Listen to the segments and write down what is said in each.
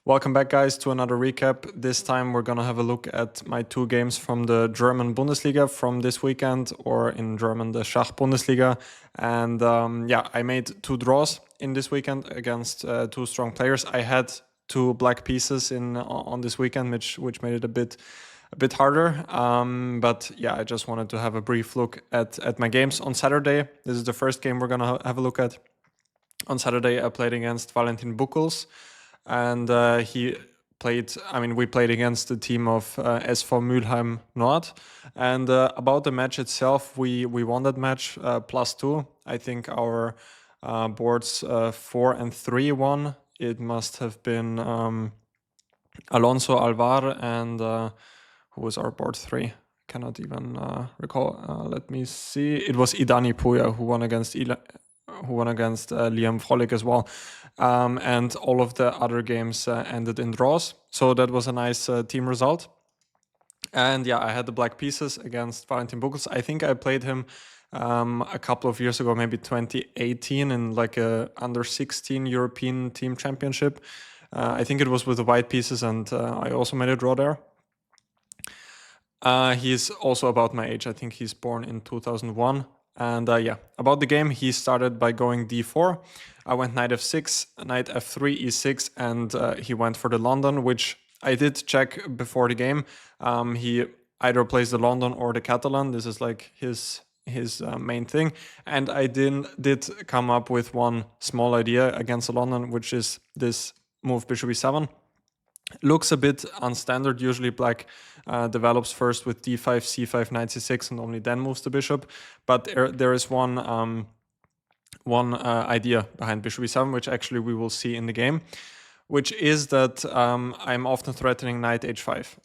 Welcome back, guys, to another recap. This time we're gonna have a look at my two games from the German Bundesliga from this weekend, or in German, the Schachbundesliga. And I made two draws in this weekend against two strong players. I had two black pieces on this weekend, which made it a bit harder. But yeah, I just wanted to have a brief look at my games on Saturday. This is the first game we're gonna have a look at. On Saturday, I played against Valentin Buckels. And we played against the team of SV Mülheim Nord. And about the match itself, we won that match +2. I think our boards 4 and 3 won. It must have been Alonso Alvar and who was our board 3? Cannot even recall. Let me see. It was Idani Puya who won against Liam Frolik as well. And all of the other games ended in draws. So that was a nice team result. And yeah, I had the black pieces against Valentin Buckels. I think I played him a couple of years ago, maybe 2018, in like a under 16 European team championship. I think it was with the white pieces, and I also made a draw there. He's also about my age. I think he's born in 2001. And about the game, he started by going d4. I went knight f6, knight f3, e6, and he went for the London, which I did check before the game. He either plays the London or the Catalan. This is like his main thing. And I did come up with one small idea against the London, which is this move bishop e7. Looks a bit unstandard. Usually black develops first with d5, c5, knight c6, and only then moves the bishop. But there is one idea behind bishop e7, which actually we will see in the game, which is that I'm often threatening knight h5.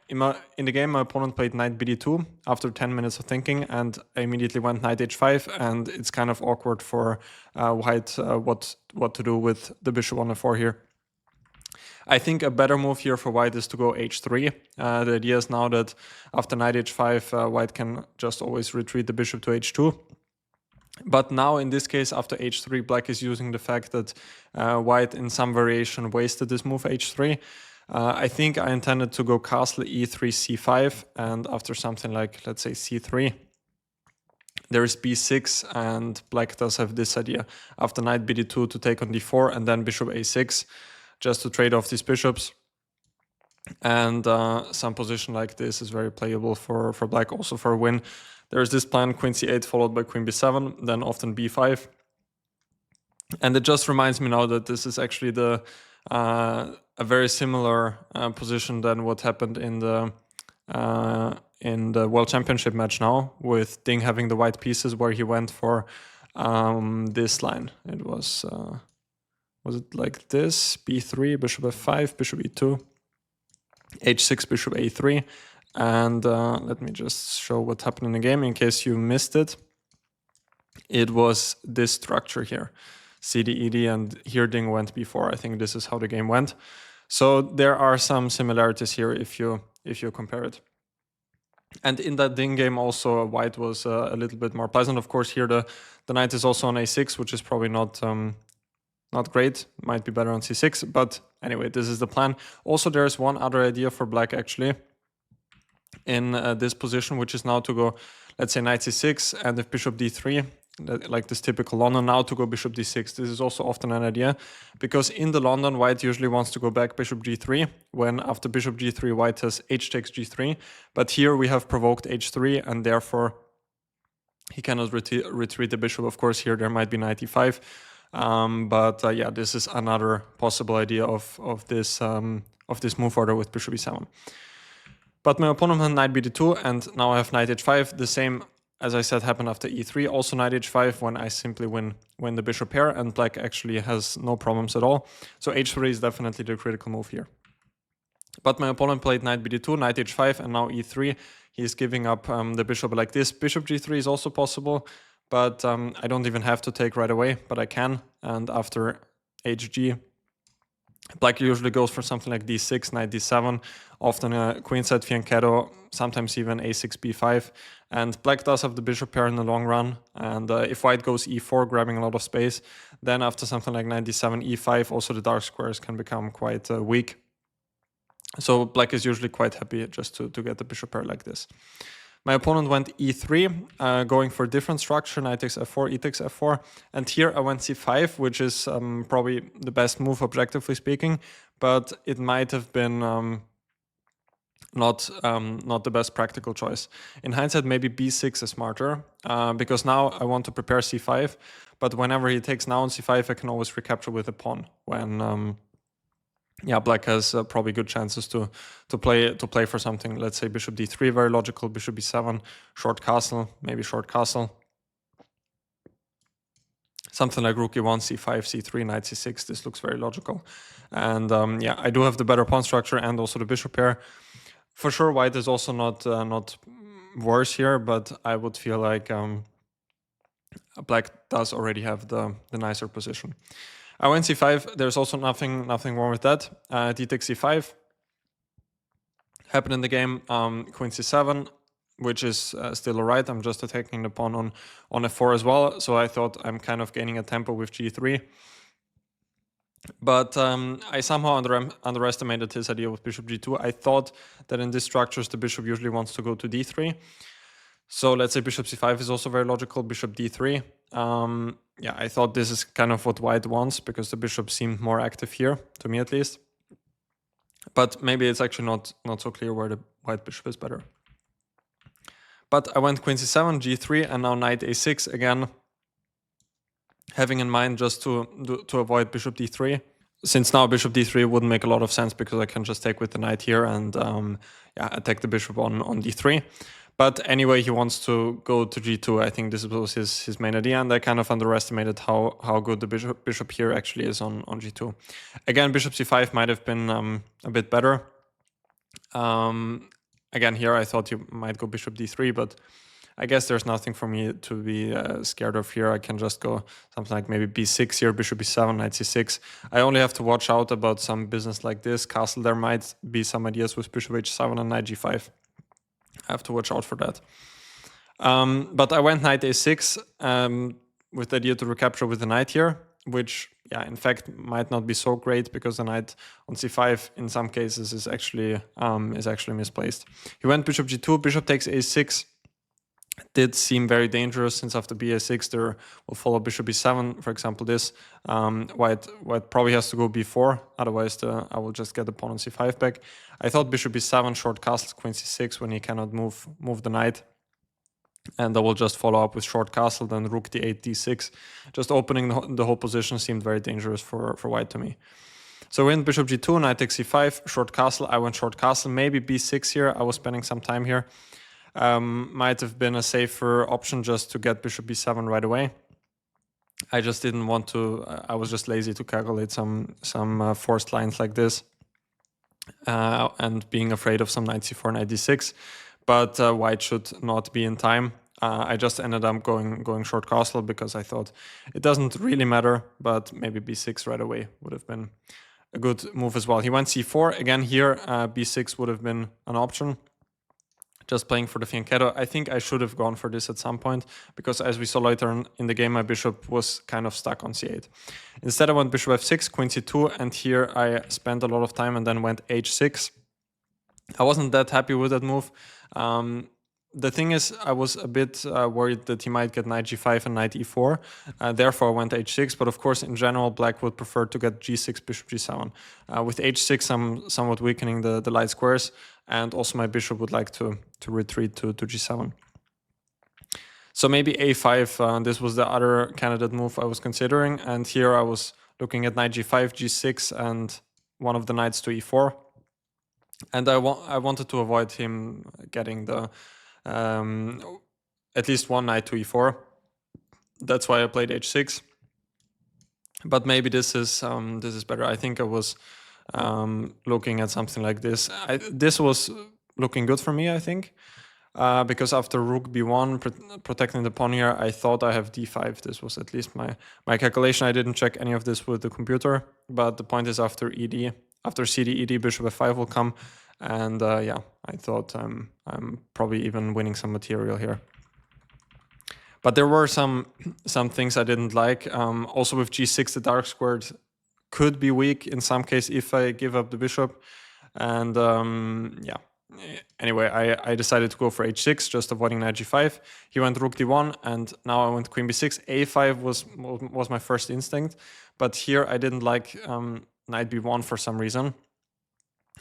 In the game, my opponent played knight bd2 after 10 minutes of thinking, and I immediately went knight h5, and it's kind of awkward for white what to do with the bishop on f4 here. I think a better move here for white is to go h3. The idea is now that after knight h5, white can just always retreat the bishop to h2. But now in this case, after h3, black is using the fact that white in some variation wasted this move h3. I think I intended to go castle e3, c5, and after something like, let's say, c3, there is b6, and black does have this idea after knight bd2 to take on d4, and then bishop a6, just to trade off these bishops. And some position like this is very playable for black, also for a win. There's this plan, queen c8 followed by queen b7, then often b5. And it just reminds me now that this is actually a very similar position than what happened in the World Championship match now, with Ding having the white pieces, where he went for this line. It was it like this? b3, bishop f5, bishop e2, h6, bishop a3. And let me just show what happened in the game in case you missed it. It was this structure here, cd, ed, and here Ding went b4. I think this is how the game went. So there are some similarities here if you compare it. And in that Ding game also, white was a little bit more pleasant. Of course, here the knight is also on a6, which is probably not great, might be better on c6, but anyway, this is the plan. Also, there's one other idea for black actually in this position, which is now to go, let's say, knight c6, and if bishop d3, like this typical London, now to go bishop d6. This is also often an idea, because in the London, white usually wants to go back bishop g3, when after bishop g3, white has h takes g3, but here we have provoked h3, and therefore he cannot retreat the bishop. Of course, here there might be knight e5. This is another possible idea of this move order with bishop e7. But my opponent had knight bd2, and now I have knight h5. The same, as I said, happened after e3. Also knight h5, when I simply win the bishop pair, and black actually has no problems at all. So h3 is definitely the critical move here. But my opponent played knight bd2, knight h5, and now e3. He's giving up the bishop like this. Bishop g3 is also possible, but I don't even have to take right away, but I can. And after hg, Black usually goes for something like d6, knight d7, often a queenside fianchetto, sometimes even a6, b5. And black does have the bishop pair in the long run. And if white goes e4, grabbing a lot of space, then after something like knight d7, e5, also the dark squares can become quite weak. So black is usually quite happy just to get the bishop pair like this. My opponent went e3, going for a different structure, knight takes f4, e takes f4. And here I went c5, which is probably the best move, objectively speaking. But it might have been not the best practical choice. In hindsight, maybe b6 is smarter, because now I want to prepare c5. But whenever he takes now on c5, I can always recapture with a pawn when... yeah, black has probably good chances to play for something. Let's say bishop d3, very logical. Bishop b7, short castle, maybe short castle. Something like rook e1, c5, c3, knight c6. This looks very logical. And yeah, I do have the better pawn structure and also the bishop pair. For sure, white is also not worse here, but I would feel like black does already have the nicer position. I went c5. There's also nothing wrong with that. D takes c5. Happened in the game. Queen c7, which is still alright. I'm just attacking the pawn on f4 as well. So I thought I'm kind of gaining a tempo with g3. But I somehow underestimated his idea with bishop g2. I thought that in these structures the bishop usually wants to go to d3. So let's say bishop c5 is also very logical. Bishop d3. Yeah, I thought this is kind of what white wants because the bishop seemed more active here, to me at least. But maybe it's actually not so clear where the white bishop is better. But I went queen c7, g3, and now knight a6 again, having in mind just to avoid bishop d3. Since now bishop d3 wouldn't make a lot of sense because I can just take with the knight here and yeah, attack the bishop on d3. But anyway, he wants to go to g2. I think this was his main idea, and I kind of underestimated how good the bishop here actually is on g2. Again, bishop c5 might have been a bit better. Again, here I thought you might go bishop d3, but I guess there's nothing for me to be scared of here. I can just go something like maybe b6 here, bishop b7, knight c6. I only have to watch out about some business like this. Castle, there might be some ideas with bishop h7 and knight g5. I have to watch out for that. But I went knight a6 with the idea to recapture with the knight here, which, yeah, in fact, might not be so great because the knight on c5 in some cases is actually misplaced. He went bishop g2, bishop takes a6. Did seem very dangerous since after ba6 there will follow bishop b7, for example this. White probably has to go b4, otherwise I will just get the pawn on c5 back. I thought bishop b7, short castle, queen c6 when he cannot move the knight. And I will just follow up with short castle, then rook d8, d6. Just opening the whole position seemed very dangerous for white to me. So we went bishop g2, knight takes c5, short castle. I went short castle, maybe b6 here. I was spending some time here. Might have been a safer option just to get bishop b7 right away. I just didn't want to, I was just lazy to calculate some forced lines like this and being afraid of some knight c4, knight d6. But white should not be in time. I just ended up going short castle because I thought it doesn't really matter, but maybe b6 right away would have been a good move as well. He went c4. Again here, b6 would have been an option. Just playing for the fianchetto. I think I should have gone for this at some point because as we saw later in the game, my bishop was kind of stuck on c8. Instead, I went bishop f6, queen c2, and here I spent a lot of time and then went h6. I wasn't that happy with that move. The thing is, I was a bit worried that he might get knight g5 and knight e4. Therefore, I went h6. But of course, in general, black would prefer to get g6, bishop g7. With h6, I'm somewhat weakening the light squares. And also my bishop would like to retreat to g7. So maybe a5, this was the other candidate move I was considering. And here I was looking at knight g5, g6, and one of the knights to e4. And I wanted to avoid him getting the at least one knight to e4. That's why I played h6. But maybe this is better. I think I was looking at something like this. This was looking good for me, I think. because after rook b1, protecting the pawn here, I thought I have d5. This was at least my calculation. I didn't check any of this with the computer, but the point is after cd, ed, bishop f5 will come, and yeah, I thought I'm probably even winning some material here. But there were some things I didn't like. Also with g6, the dark squared could be weak in some case if I give up the bishop. And yeah, anyway, I decided to go for h6, just avoiding knight g5. He went rook d1, and now I went queen b6. a5 was my first instinct, but here I didn't like knight b1 for some reason.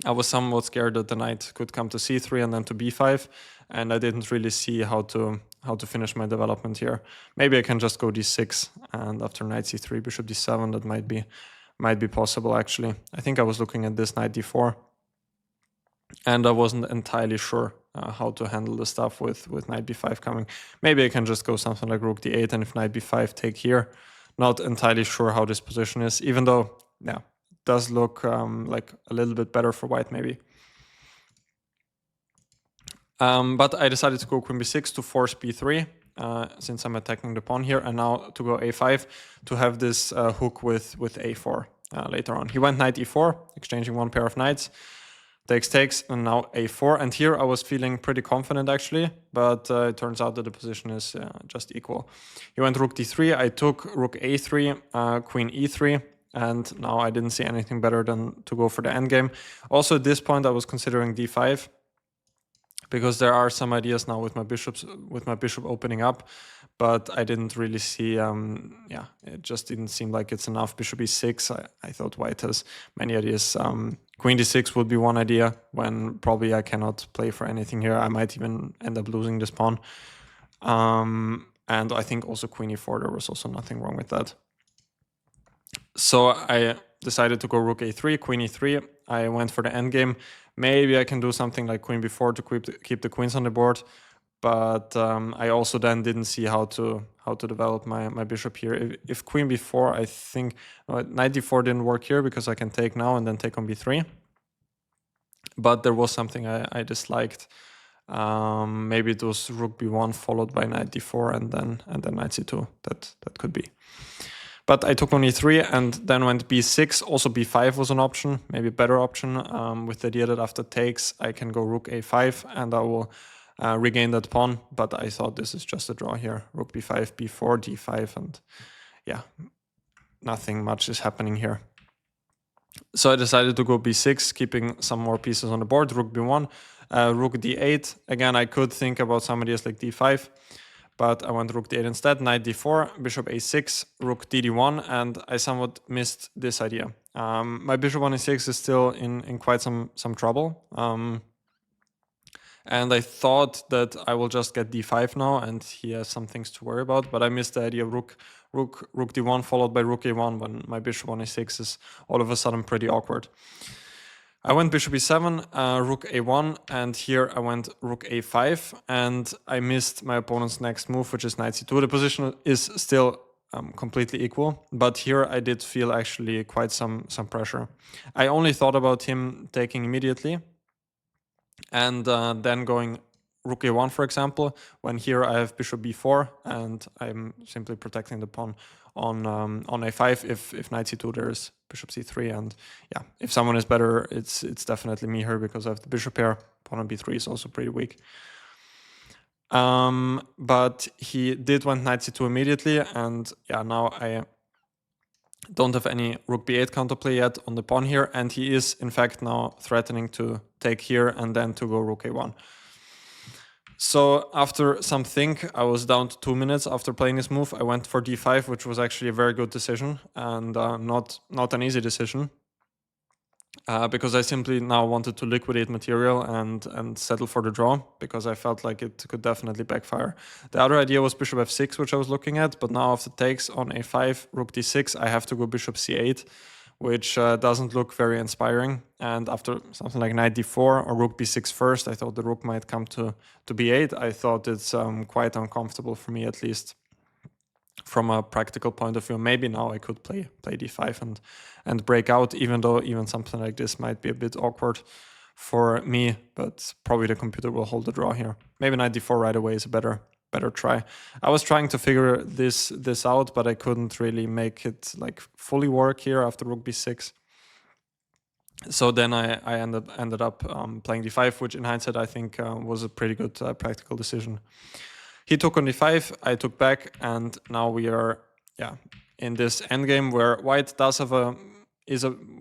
I was somewhat scared that the knight could come to c3 and then to b5, and I didn't really see how to finish my development here. Maybe I can just go d6, and after knight c3, bishop d7, that might be possible actually. I think I was looking at this knight d4, and I wasn't entirely sure how to handle the stuff with knight b5 coming. Maybe I can just go something like rook d8, and if knight b5 take here. Not entirely sure how this position is, even though, yeah, it does look like a little bit better for white maybe. But I decided to go queen b6 to force b3, since I'm attacking the pawn here, and now to go a5 to have this hook with a4 later on. He went knight e4, exchanging one pair of knights, takes, and now a4. And here I was feeling pretty confident actually, but it turns out that the position is just equal. He went rook d3, I took rook a3, queen e3, and now I didn't see anything better than to go for the endgame. Also at this point I was considering d5, because there are some ideas now with my bishop opening up, but I didn't really see, yeah, it just didn't seem like it's enough. Bishop e6, I thought white has many ideas. Queen d6 would be one idea, when probably I cannot play for anything here. I might even end up losing this pawn. And I think also queen e4, there was also nothing wrong with that. So I decided to go rook a3, queen e3. I went for the endgame. Maybe I can do something like queen b4 to keep the queens on the board, but I also then didn't see how to develop my bishop here. If queen b4, I think knight d4 didn't work here because I can take now and then take on b3. But there was something I disliked. Maybe it was rook b1 followed by knight d4 and then knight c2. That could be. But I took on e3 and then went b6. Also b5 was an option, maybe a better option, with the idea that after takes I can go rook a5 and I will regain that pawn. But I thought this is just a draw here. Rook b5, b4, d5, and yeah, nothing much is happening here. So I decided to go b6, keeping some more pieces on the board. Rook b1, rook d8. Again, I could think about some ideas like d5, but I went rook d8 instead. Knight d4, bishop a6, rook dd1, and I somewhat missed this idea. My bishop on e6 is still in quite some trouble. And I thought that I will just get d5 now, and he has some things to worry about, but I missed the idea of rook d1 followed by rook a1 when my bishop on e6 is all of a sudden pretty awkward. I went bishop e7, rook a1, and here I went rook a5, and I missed my opponent's next move, which is knight c2. The position is still completely equal, but here I did feel actually quite some pressure. I only thought about him taking immediately, and then going rook a1, for example, when here I have bishop b4, and I'm simply protecting the pawn on a5. If knight c2, there is bishop c3, and yeah, if someone is better, it's definitely me here, because I have the bishop pair. Pawn on b3 is also pretty weak. But he did want knight c2 immediately, and yeah, now I don't have any rook b8 counterplay yet on the pawn here, and he is in fact now threatening to take here and then to go rook a1. So after some think, I was down to 2 minutes after playing this move. I went for d5, which was actually a very good decision, and not an easy decision, because I simply now wanted to liquidate material and settle for the draw, because I felt like it could definitely backfire. The other idea was bishop f6, which I was looking at, but now after takes on a5, rook d6, I have to go bishop c8, which doesn't look very inspiring. And after something like knight d4 or rook b6 first, I thought the rook might come to b8. I thought it's quite uncomfortable for me, at least from a practical point of view. Maybe now I could play d5 and break out, even though even something like this might be a bit awkward. for me, but probably the computer will hold the draw here. Maybe knight d4 right away is a better try. I was trying to figure this out, but I couldn't really make it like fully work here after rook b6. So then I ended up playing d5, which in hindsight I think was a pretty good practical decision. He took on d5, I took back, and now we are in this endgame where white does have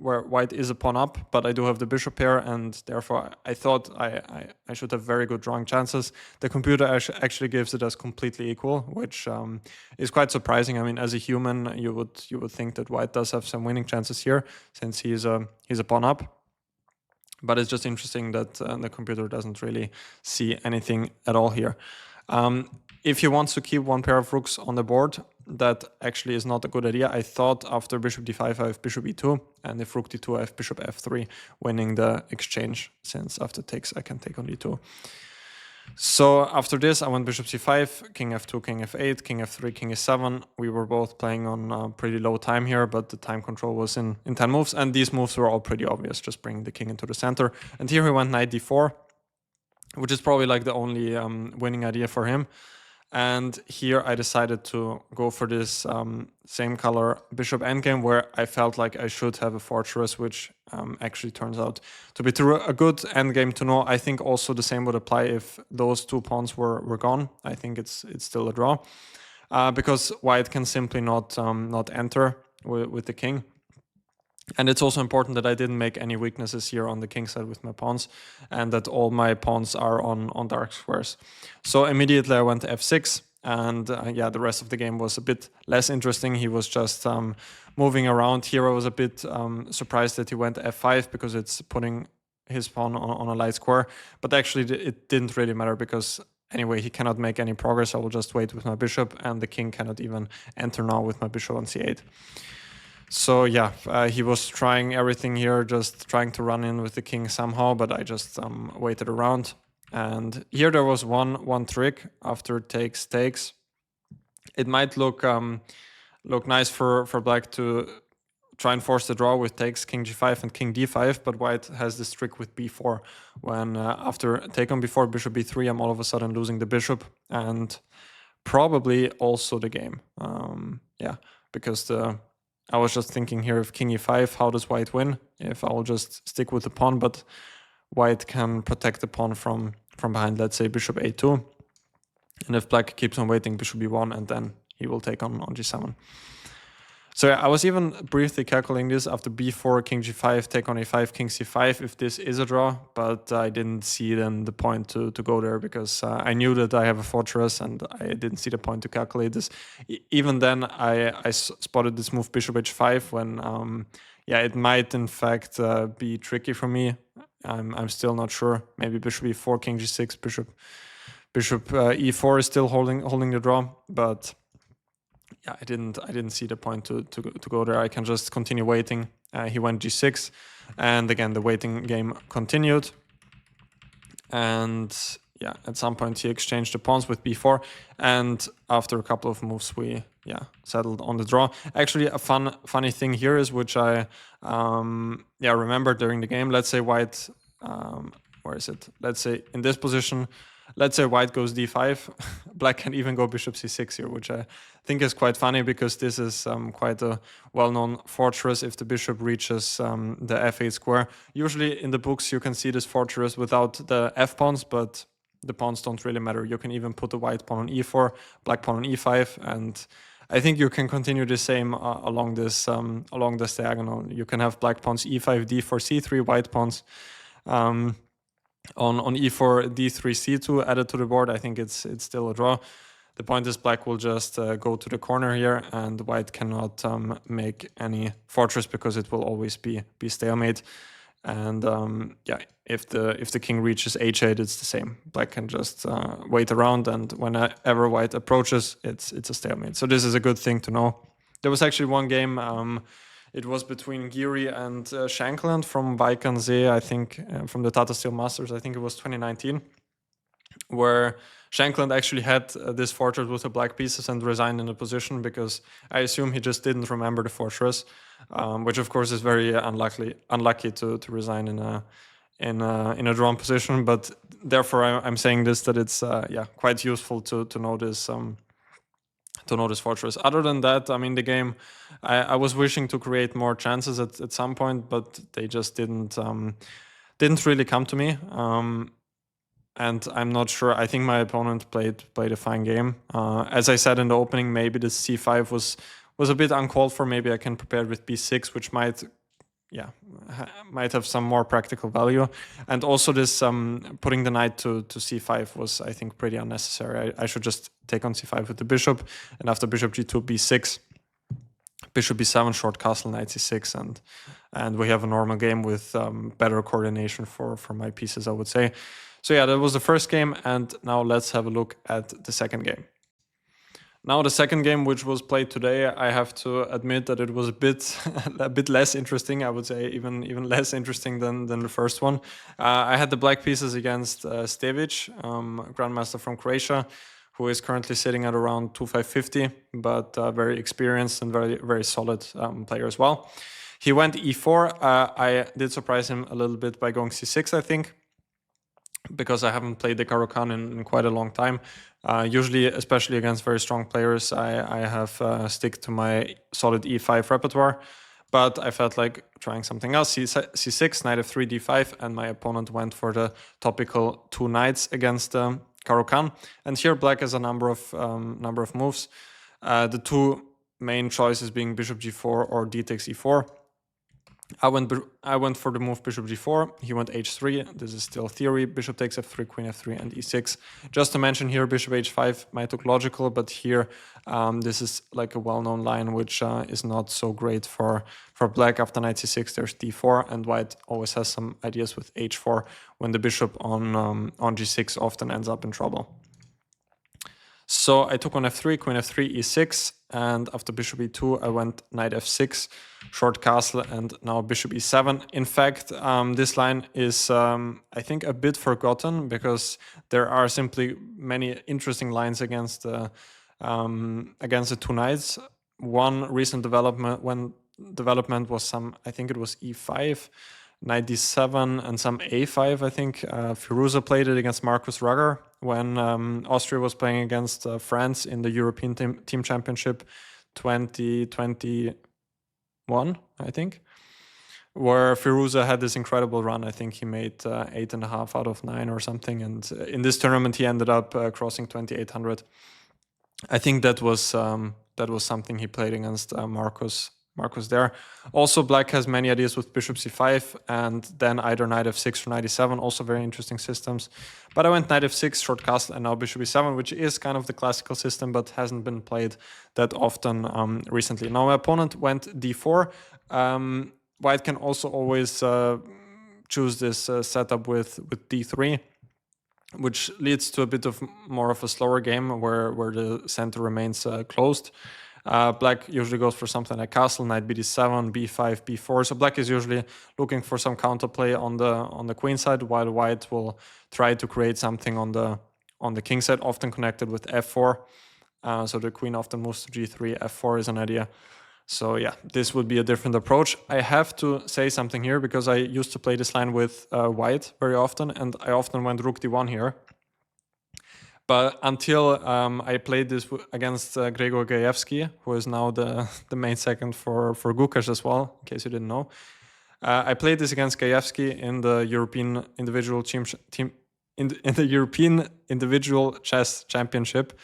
where white is a pawn up, but I do have the bishop here, and therefore I thought I should have very good drawing chances. The computer actually gives it as completely equal, which is quite surprising. I mean, as a human, you would think that white does have some winning chances here, since he's a pawn up. But it's just interesting that the computer doesn't really see anything at all here. If he wants to keep one pair of rooks on the board, that actually is not a good idea. I thought after bishop d5 I have bishop e2, and if rook d2 I have bishop f3, winning the exchange, since after takes I can take on d2. So after this I went bishop c5, king f2, king f8, king f3, king e7. We were both playing on pretty low time here, but the time control was in 10 moves, and these moves were all pretty obvious, just bringing the king into the center. And here he went knight d4, which is probably like the only winning idea for him. And here I decided to go for this same color bishop endgame, where I felt like I should have a fortress, which actually turns out to be a good endgame to know. I think also the same would apply if those two pawns were gone. I think it's still a draw, because white can simply not enter with the king. And it's also important that I didn't make any weaknesses here on the king side with my pawns, and that all my pawns are on dark squares. So immediately I went to f6, and the rest of the game was a bit less interesting. He was just moving around. Here I was a bit surprised that he went f5, because it's putting his pawn on a light square. But actually it didn't really matter, because anyway, he cannot make any progress. I will just wait with my bishop, and the king cannot even enter now with my bishop on c8. So yeah, he was trying everything here, just trying to run in with the king somehow, but I just waited around. And here there was one trick after takes. It might look nice for black to try and force the draw with takes king g5 and king d5, but white has this trick with b4, when after take on b4, bishop b3, I'm all of a sudden losing the bishop, and probably also the game. Because I was just thinking here, if king e5, how does white win? If I will just stick with the pawn, but white can protect the pawn from behind, let's say bishop a2. And if black keeps on waiting, bishop b1, and then he will take on g7. So yeah, I was even briefly calculating this after b4, king g5, take on a5, king c5, if this is a draw, but I didn't see then the point to go there, because I knew that I have a fortress, and I didn't see the point to calculate this. Even then, I spotted this move bishop h5 when, it might in fact be tricky for me. I'm still not sure. Maybe bishop e4, king g6, bishop e4 is still holding the draw, but yeah, I didn't see the point to go there. I can just continue waiting. He went g6, and again the waiting game continued. And yeah, at some point he exchanged the pawns with b4, and after a couple of moves we settled on the draw. Actually, a funny thing here is, which I remembered during the game. Let's say white, where is it? Let's say in this position. Let's say white goes d5, black can even go bishop c6 here, which I think is quite funny, because this is quite a well-known fortress if the bishop reaches the f8 square. Usually in the books you can see this fortress without the f-pawns, but the pawns don't really matter. You can even put the white pawn on e4, black pawn on e5, and I think you can continue the same along this diagonal. You can have black pawns e5, d4, c3, white pawns on e4, d3, c2 added to the board. I think it's still a draw. The point is black will just go to the corner here, and white cannot make any fortress, because it will always be stalemate. And if the king reaches h8, it's the same. Black can just wait around, and whenever white approaches, it's a stalemate. So this is a good thing to know. There was actually one game. It was between Geary and Shankland from Weikanzee, I think, from the Tata Steel Masters. I think it was 2019, where Shankland actually had this fortress with the black pieces and resigned in the position, because I assume he just didn't remember the fortress, which of course is very unlucky to resign in a drawn position. But therefore, I'm saying this, that it's quite useful to know this. To know this fortress. Other than that, I mean, the game, I was wishing to create more chances at some point, but they just didn't really come to me. And I'm not sure. I think my opponent played a fine game. As I said in the opening, maybe the c5 was a bit uncalled for. Maybe I can prepare with b6, which might have some more practical value. And also this putting the knight to c5 was, I think, pretty unnecessary. I should just take on c5 with the bishop, and after bishop g2, b6, bishop b7, short castle, knight c6, and we have a normal game with better coordination for my pieces, I would say. So yeah, that was the first game, and now let's have a look at the second game. Now the second game, which was played today, I have to admit that it was a bit less interesting. I would say even less interesting than the first one. I had the black pieces against Stevic, grandmaster from Croatia, who is currently sitting at around 2550, but very experienced and very solid player as well. He went e4. I did surprise him a little bit by going c6, I think, because I haven't played the Caro-Kann in quite a long time. Usually, especially against very strong players, I have stick to my solid e5 repertoire, but I felt like trying something else. c6, knight f3, d5, and my opponent went for the topical two knights against Caro-Kann. And here black has a number of moves. The two main choices being bishop g4 or d takes e4. I went for the move bishop g4, he went h3, this is still theory, bishop takes f3, queen f3, and e6. Just to mention here, bishop h5 might look logical, but here this is like a well-known line which is not so great for black. After knight c6 there's d4, and white always has some ideas with h4 when the bishop on g6 often ends up in trouble. So I took on f3, queen f3, e6, and after bishop e2, I went knight f6, short castle, and now bishop e7. In fact, this line is, I think, a bit forgotten because there are simply many interesting lines against the two knights. One recent development was I think it was e5, knight d7, and some a5, I think. Firuza played it against Markus Rugger when Austria was playing against France in the European Team Championship 2021, I think, where Firuza had this incredible run. I think he made 8.5 out of 9 or something, and in this tournament he ended up crossing 2800. I think that was something he played against Marcus there. Also, black has many ideas with bishop c5 and then either knight f6 or knight e7, also very interesting systems. But I went knight f6, short castle, and now bishop e7, which is kind of the classical system but hasn't been played that often recently. Now my opponent went d4. White can also always choose this setup with d3, which leads to a bit of more of a slower game where the center remains closed. Black usually goes for something like castle, knight bd7, b5, b4. So black is usually looking for some counterplay on the queen side, while white will try to create something on the king side, often connected with f4. So the queen often moves to g3, f4 is an idea. So yeah, this would be a different approach. I have to say something here because I used to play this line with white very often, and I often went rook d1 here. But until I played this against Gregor Gajewski, who is now the main second for Gukash as well, in case you didn't know. I played this against Gajewski in the European individual in the European Individual Chess Championship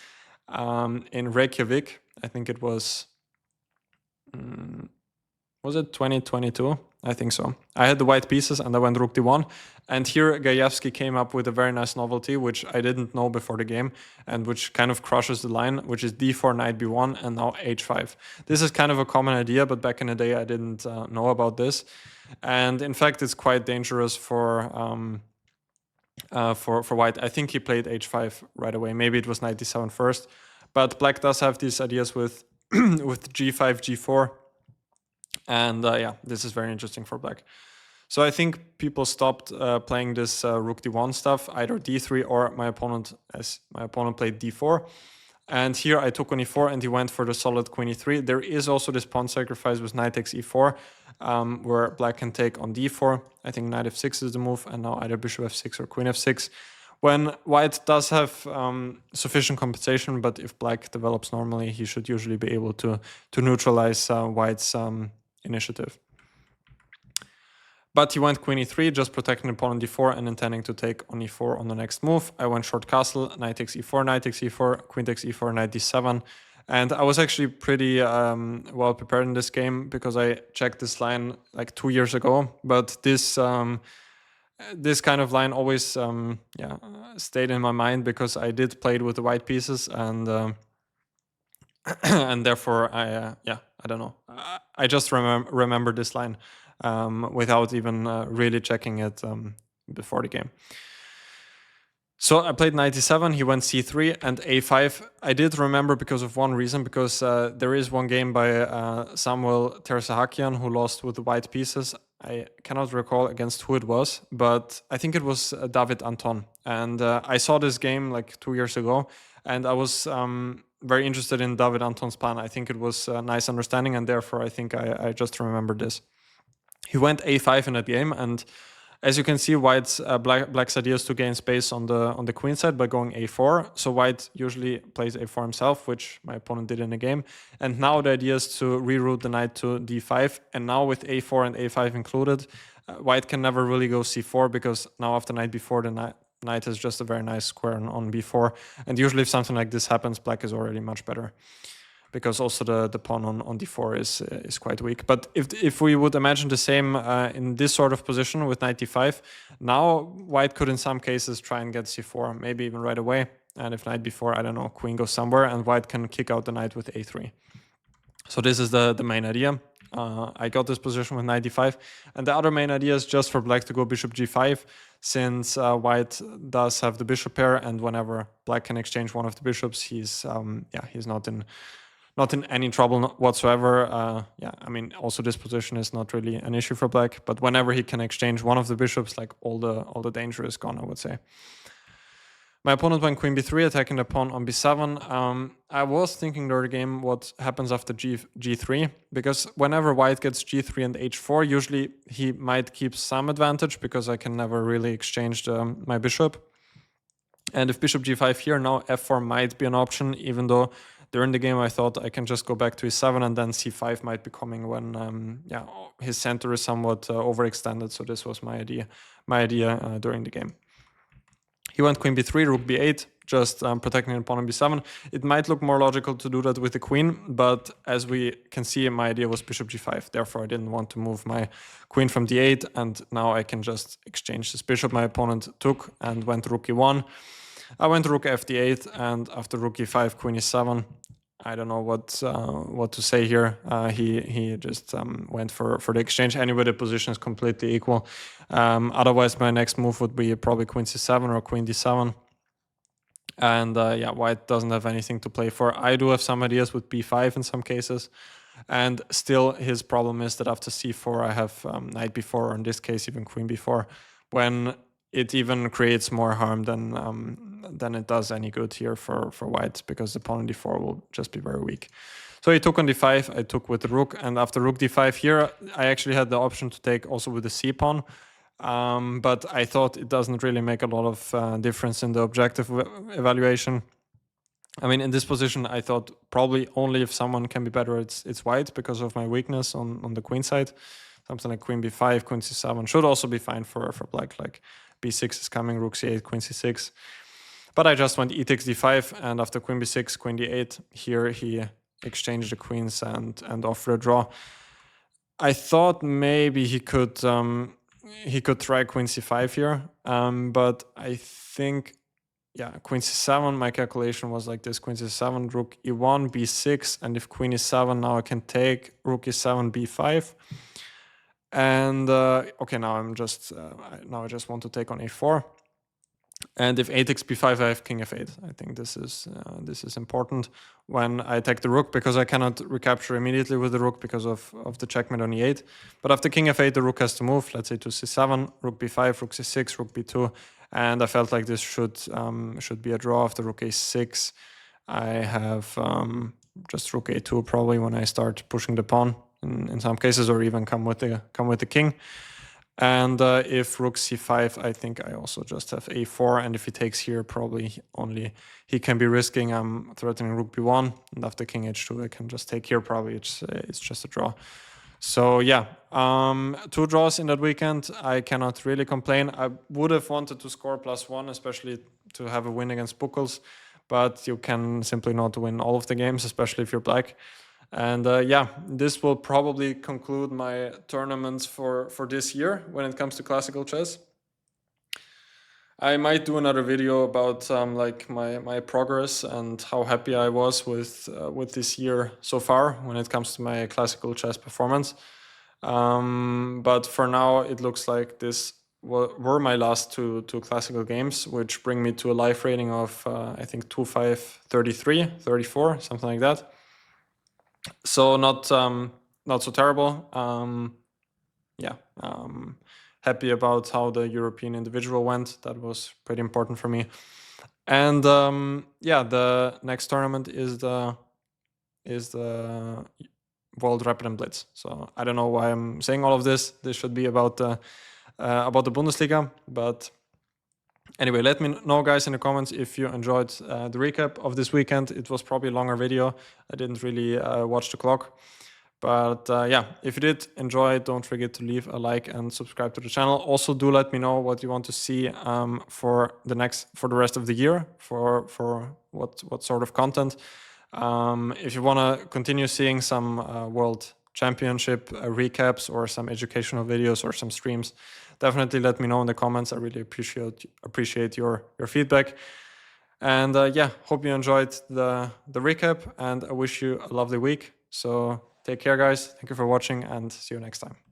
in Reykjavik. I think it was it 2022? I think so. I had the white pieces and I went rook d1. And here Gajewski came up with a very nice novelty, which I didn't know before the game, and which kind of crushes the line, which is d4, knight b1, and now h5. This is kind of a common idea, but back in the day I didn't know about this. And in fact, it's quite dangerous for white. I think he played h5 right away. Maybe it was knight d7 first. But black does have these ideas with with g5, g4. And yeah, this is very interesting for black. So I think people stopped playing this rook d1 stuff, either d3 or my opponent played d4. And here I took on e4 and he went for the solid queen e3. There is also this pawn sacrifice with knight takes e4, where black can take on d4. I think knight f6 is the move, and now either bishop f6 or queen f6. When white does have sufficient compensation, but if black develops normally, he should usually be able to neutralize white's initiative. But he went queen e3, just protecting the pawn on d4 and intending to take on e4 on the next move. I went short castle, knight takes e4, knight takes e4, queen takes e4, knight d7. And I was actually pretty well prepared in this game because I checked this line like 2 years ago. But this this kind of line always stayed in my mind because I did play it with the white pieces, and and therefore I don't know. I just remember this line without even really checking it before the game. So I played knight e7, he went c3 and a5. I did remember because of one reason, because there is one game by Samuel Tersahakian who lost with the white pieces. I cannot recall against who it was, but I think it was David Anton. And I saw this game like 2 years ago, and I was very interested in David Anton's plan. I think it was a nice understanding, and therefore I think I just remembered this. He went a5 in that game, and as you can see, white's black's idea is to gain space on the queen side by going a4. So white usually plays a4 himself, which my opponent did in the game. And now the idea is to reroute the knight to d5. And now with a4 and a5 included, white can never really go c4, because now after knight b4, the knight is just a very nice square on b4. And usually if something like this happens, black is already much better, because also the pawn on d4 is quite weak. But if we would imagine the same in this sort of position with knight d5, now white could in some cases try and get c4, maybe even right away. And if knight b4, I don't know, queen goes somewhere, and white can kick out the knight with a3. So this is the main idea. I got this position with knight d5. And the other main idea is just for black to go bishop g5, since white does have the bishop pair, and whenever black can exchange one of the bishops, he's not in any trouble whatsoever. I mean, also this position is not really an issue for black, but whenever he can exchange one of the bishops, like all the danger is gone, I would say. My opponent went queen b3, attacking the pawn on b7. I was thinking during the game what happens after g3, because whenever white gets g3 and h4, usually he might keep some advantage, because I can never really exchange my bishop. And if bishop g5 here, now f4 might be an option, even though during the game I thought I can just go back to e7, and then c5 might be coming when his center is somewhat overextended. So this was my idea during the game. He went queen b3, rook b8, just protecting the pawn on b7. It might look more logical to do that with the queen, but as we can see, my idea was bishop g5. Therefore, I didn't want to move my queen from d8, and now I can just exchange this bishop my opponent took and went rook e1. I went rook fd8, and after rook e5, queen e7. I don't know what to say here. He just went for the exchange. Anyway, the position is completely equal. Otherwise, my next move would be probably queen c7 or queen d7. And white doesn't have anything to play for. I do have some ideas with b5 in some cases. And still, his problem is that after c4, I have knight b4, or in this case, even queen b4, when it even creates more harm than it does any good here for white, because the pawn on d4 will just be very weak. So he took on d5, I took with the rook, and after rook d5 here, I actually had the option to take also with the c-pawn, but I thought it doesn't really make a lot of difference in the objective evaluation. I mean, in this position, I thought probably only if someone can be better, it's white, because of my weakness on the queen side. Something like queen b5, queen c7 should also be fine for black, like b6 is coming, rook c8, queen c6. But I just went e takes d5, and after queen b6, queen d8, here he exchanged the queens and offered a draw. I thought maybe he could try queen c5 here, but I think, queen c7, my calculation was like this: queen c7, rook e1, b6, and if queen e7, now I can take rook e7, b5. And okay, now I just want to take on a4. And if a takes b5, I have king f8. I think this is important when I take the rook, because I cannot recapture immediately with the rook because of the checkmate on e8. But after king f8, the rook has to move, let's say to c7, rook b5, rook c6, rook b2. And I felt like this should be a draw after rook a6. I have just rook a2 probably when I start pushing the pawn in some cases, or even come with the king. And if rook c5, I think I also just have a4, and if he takes here, probably only he can be risking I'm threatening rook b1, and after king h2 I can just take here. Probably it's just a draw. So yeah, 2 draws in that weekend. I cannot really complain. I would have wanted to score +1, especially to have a win against Buckels, but you can simply not win all of the games, especially if you're black. And yeah, this will probably conclude my tournaments for this year when it comes to classical chess. I might do another video about like my progress and how happy I was with this year so far when it comes to my classical chess performance. But for now, it looks like this were my last two classical games, which bring me to a life rating of I think 2533, 34, something like that. So not so terrible. Yeah. Happy about how the European individual went. That was pretty important for me. And yeah, the next tournament is the World Rapid and Blitz. So I don't know why I'm saying all of this. This should be about the Bundesliga. But anyway, let me know, guys, in the comments if you enjoyed the recap of this weekend. It was probably a longer video. I didn't really watch the clock. But yeah, if you did enjoy, don't forget to leave a like and subscribe to the channel. Also, do let me know what you want to see for the rest of the year, for what sort of content. If you want to continue seeing some World Championship recaps or some educational videos or some streams, definitely let me know in the comments. I really appreciate your feedback. And yeah, hope you enjoyed the recap, and I wish you a lovely week. So take care, guys. Thank you for watching, and see you next time.